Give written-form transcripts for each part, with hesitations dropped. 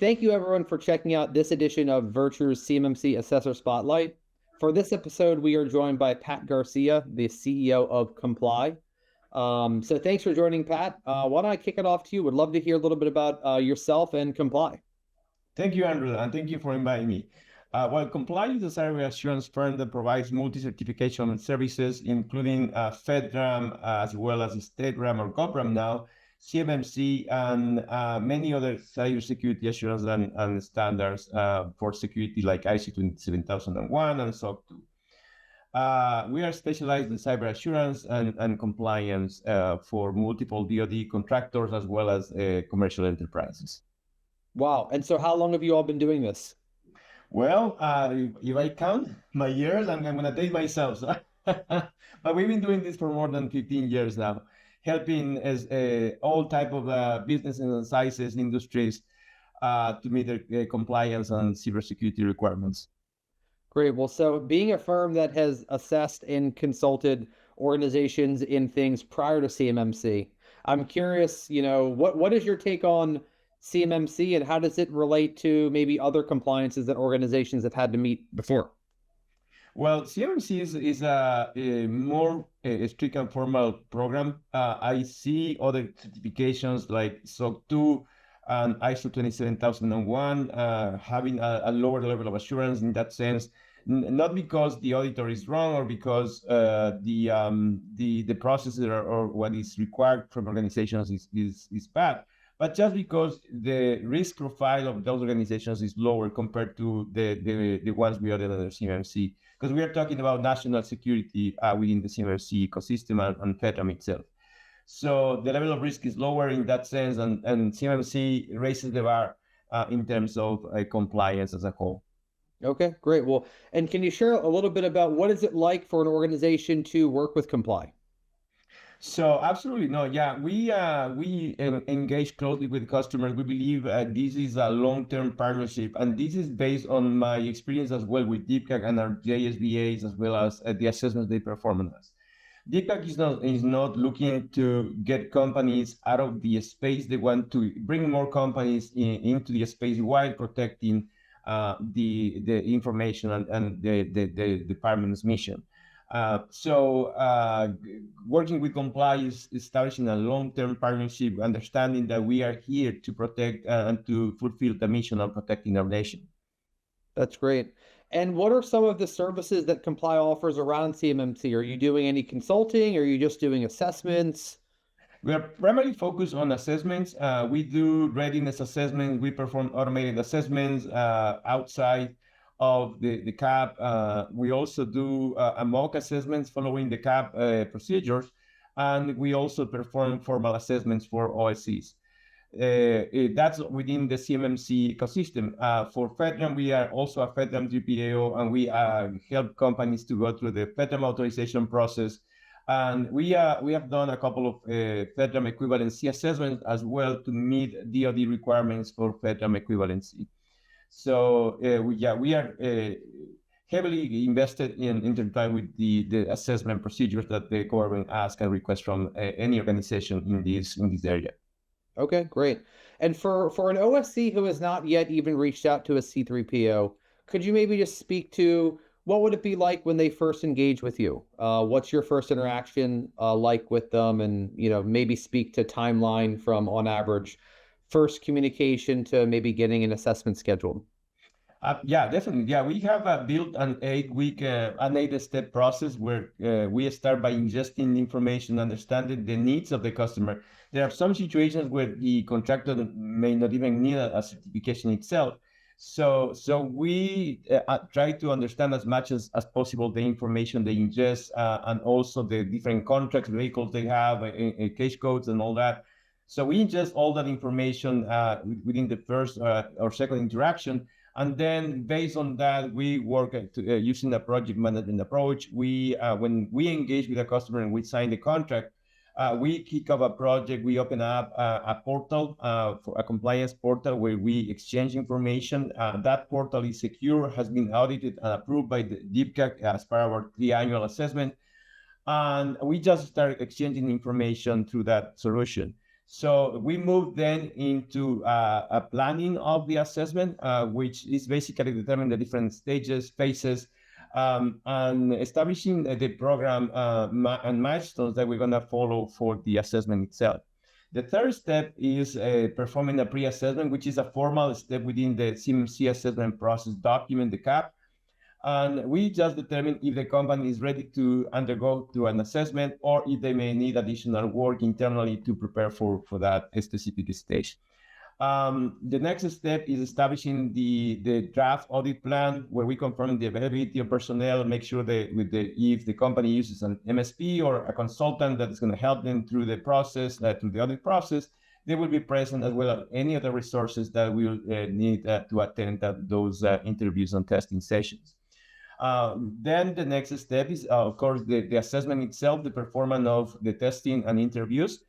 Thank you everyone for checking out this edition of Virtru's CMMC Assessor Spotlight. For this episode, we are joined by Pat Garcia, the CEO of Kompleye. So thanks for joining, Pat. Why don't I kick it off to you? Would love to hear a little bit about yourself and Kompleye. Thank you, Andrew, and thank you for inviting me. Kompleye is a cyber assurance firm that provides multi-certification services, including FedRAM, as well as StateRAM or GovRAM now, CMMC, and many other cybersecurity assurance and standards for security like ISO 27001 and SOC 2. We are specialized in cyber assurance and compliance for multiple DoD contractors as well as commercial enterprises. Wow. And so how long have you all been doing this? Well, if I count my years, I'm going to date myself. So but we've been doing this for more than 15 years now, helping as all type of businesses and sizes, industries to meet their compliance and cybersecurity requirements. Great. Well, so being a firm that has assessed and consulted organizations in things prior to CMMC, I'm curious, what is your take on CMMC and how does it relate to maybe other compliances that organizations have had to meet before? Well, CMMC is a more strict and formal program. I see other certifications like SOC 2 and ISO 27001 having a lower level of assurance in that sense, not because the auditor is wrong or because the process or what is required from organizations is bad, but just because the risk profile of those organizations is lower compared to the ones we audit under CMMC, because we are talking about national security within the CMMC ecosystem and FedRAM itself. So the level of risk is lower in that sense, and CMMC raises the bar in terms of compliance as a whole. Okay, great. Well, and can you share a little bit about what is it like for an organization to work with Kompleye? So absolutely no, yeah, we engage closely with customers. We believe this is a long-term partnership, and this is based on my experience as well with DeepCAC and our JSBAs, as well as the assessments they perform on us. DeepCAC is not looking to get companies out of the space. They want to bring more companies into the space while protecting the information and the department's mission. Working with Kompleye is establishing a long-term partnership, understanding that we are here to protect and to fulfill the mission of protecting our nation. That's great. And what are some of the services that Kompleye offers around CMMC? Are you doing any consulting? Or are you just doing assessments? We are primarily focused on assessments. We do readiness assessments. We perform automated assessments outside of the CAP. We also do mock assessments following the CAP procedures, and we also perform formal assessments for OSCs. That's within the CMMC ecosystem. For FedRAM, we are also a FedRAM GPAO, and we help companies to go through the FedRAM authorization process. And we have done a couple of FedRAM equivalency assessments as well to meet DoD requirements for FedRAM equivalency. So we are heavily invested in intertwined with the assessment procedures that the government asks and requests from any organization in this area. Okay, great. And for an OSC who has not yet even reached out to a C3PO, could you maybe just speak to what would it be like when they first engage with you? What's your first interaction like with them, and maybe speak to timeline from on average first communication to maybe getting an assessment scheduled? Yeah, definitely. Yeah, we have built an 8-step process where we start by ingesting information, understanding the needs of the customer. There are some situations where the contractor may not even need a certification itself. So we try to understand as much as possible the information they ingest and also the different contracts, vehicles they have, case codes and all that. So we ingest all that information within the first or second interaction. And then based on that, we work using a project management approach. When we engage with a customer and we sign the contract, we kick off a project. We open up a portal, for a compliance portal where we exchange information. That portal is secure, has been audited and approved by the DeepCAC as part of our 3-annual assessment. And we just start exchanging information through that solution. So we moved then into a planning of the assessment, which is basically determining the different stages, phases, and establishing the program and milestones that we're going to follow for the assessment itself. The third step is performing a pre-assessment, which is a formal step within the CMMC assessment process document, the CAP. And we just determine if the company is ready to undergo to an assessment or if they may need additional work internally to prepare for that specific stage. The next step is establishing the draft audit plan, where we confirm the availability of personnel, make sure that if the company uses an MSP or a consultant that is going to help them through the process, through the audit process, they will be present, as well as any other resources that will need to attend those interviews and testing sessions. Then the next step is, of course, the assessment itself, the performance of the testing and interviews.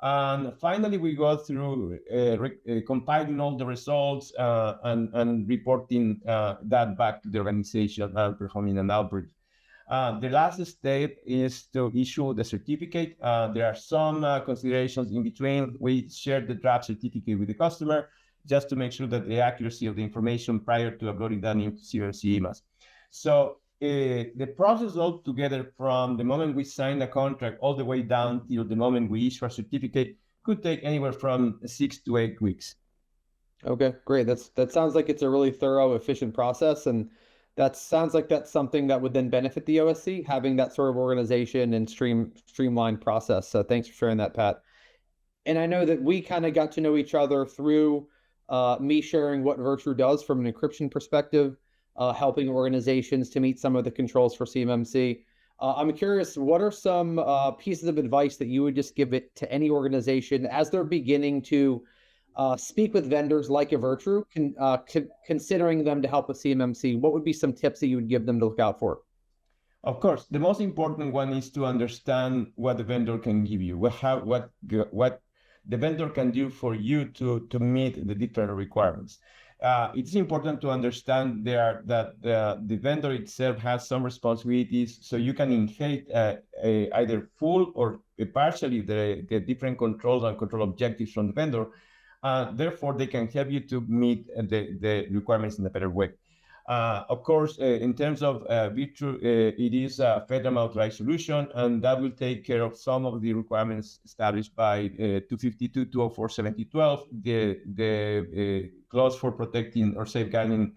And finally, we go through compiling all the results and reporting that back to the organization and performing an outbreak. The last step is to issue the certificate. There are some considerations in between. We share the draft certificate with the customer just to make sure that the accuracy of the information prior to uploading that into CMMC EMAS. So the process altogether, from the moment we sign a contract all the way down till the moment we issue a certificate, could take anywhere from 6 to 8 weeks. Okay, great. That sounds like it's a really thorough, efficient process, and that sounds like that's something that would then benefit the OSC, having that sort of organization and streamlined process. So thanks for sharing that, Pat. And I know that we kind of got to know each other through me sharing what Virtru does from an encryption perspective, helping organizations to meet some of the controls for CMMC. I'm curious, what are some pieces of advice that you would just give it to any organization as they're beginning to speak with vendors like a Virtru, considering them to help with CMMC? What would be some tips that you would give them to look out for? Of course, the most important one is to understand what the vendor can give you, what the vendor can do for you to meet the different requirements. It's important to understand that the vendor itself has some responsibilities, so you can inherit either full or partially the different controls and control objectives from the vendor. Therefore, they can help you to meet the requirements in a better way. Of course, in terms of Virtru, it is a federal authorized solution, and that will take care of some of the requirements established by 252, 204, 7012, the clause for protecting or safeguarding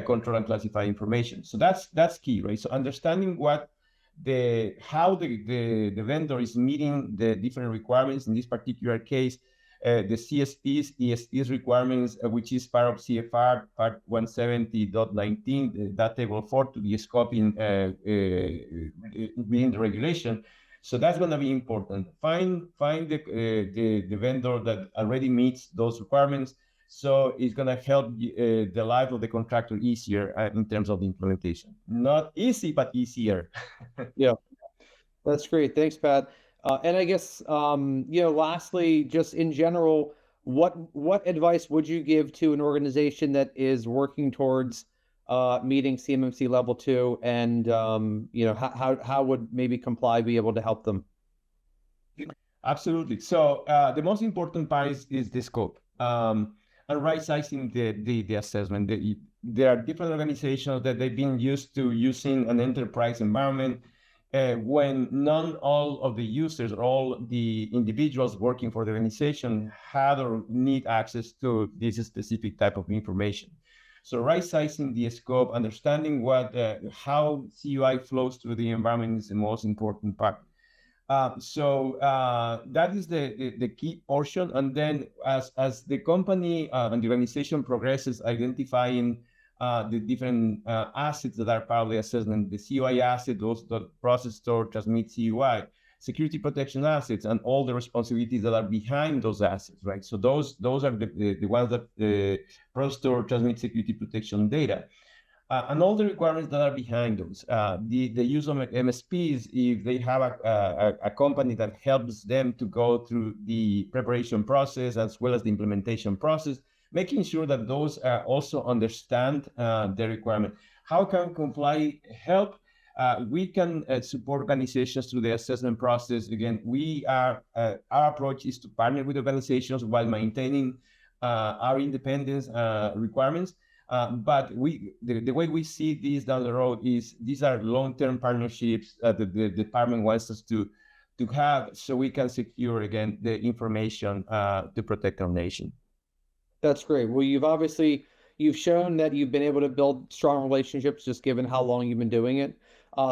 control and classify information. So that's key, right? So understanding how the vendor is meeting the different requirements in this particular case. The CSPs, ESPs requirements, which is part of CFR, part 170.19, that table 4 to the scoping within the regulation. So that's going to be important. Find the vendor that already meets those requirements. So it's going to help the life of the contractor easier in terms of the implementation. Not easy, but easier. Yeah, that's great. Thanks, Pat. And I guess, lastly, just in general, what advice would you give to an organization that is working towards meeting CMMC level 2, and how would maybe Kompleye be able to help them? Absolutely. So the most important part is the scope and right sizing the assessment. There are different organizations that they've been used to using an enterprise environment. When not all of the users or all the individuals working for the organization had or need access to this specific type of information. So right-sizing the scope, understanding how CUI flows through the environment is the most important part. So that is the key portion. And then as the company and the organization progresses, identifying the different assets that are part of the assessment, the CUI asset, those that process, store, transmit CUI, security protection assets, and all the responsibilities that are behind those assets, right? So those are the ones that process, store, transmit security protection data. And all the requirements that are behind those. The use of MSPs, if they have a company that helps them to go through the preparation process as well as the implementation process, making sure that those also understand the requirement. How can Kompleye help? We can support organizations through the assessment process. Again, our approach is to partner with organizations while maintaining our independence requirements. But the way we see this down the road is these are long-term partnerships that the department wants us to have, so we can secure again the information to protect our nation. That's great. Well, you've shown that you've been able to build strong relationships just given how long you've been doing it.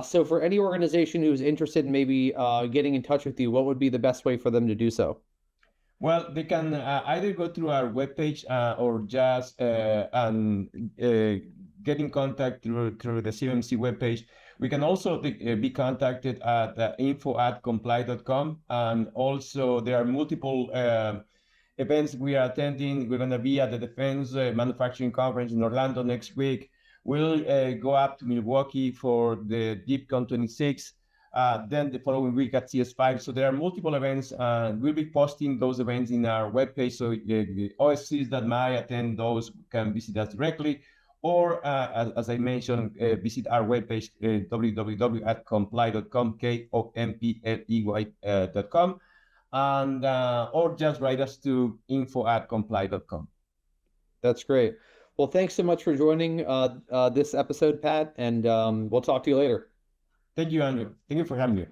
So for any organization who's interested in maybe getting in touch with you, what would be the best way for them to do so? Well, they can either go through our webpage or just get in contact through the CMMC webpage. We can also be contacted at info@kompleye.com. And also there are multiple events we are attending. We're going to be at the Defense Manufacturing Conference in Orlando next week. We'll go up to Milwaukee for the DeepCon 26. Then the following week at CS5. So there are multiple events. We'll be posting those events in our webpage. So the OSCs that might attend those can visit us directly. Or as I mentioned, visit our webpage, www.kompleye.com, kompley.com. And or just write us to info@kompleye.com. That's great. Well, thanks so much for joining this episode, Pat, and we'll talk to you later. Thank you, Andrew. Thank you for having me.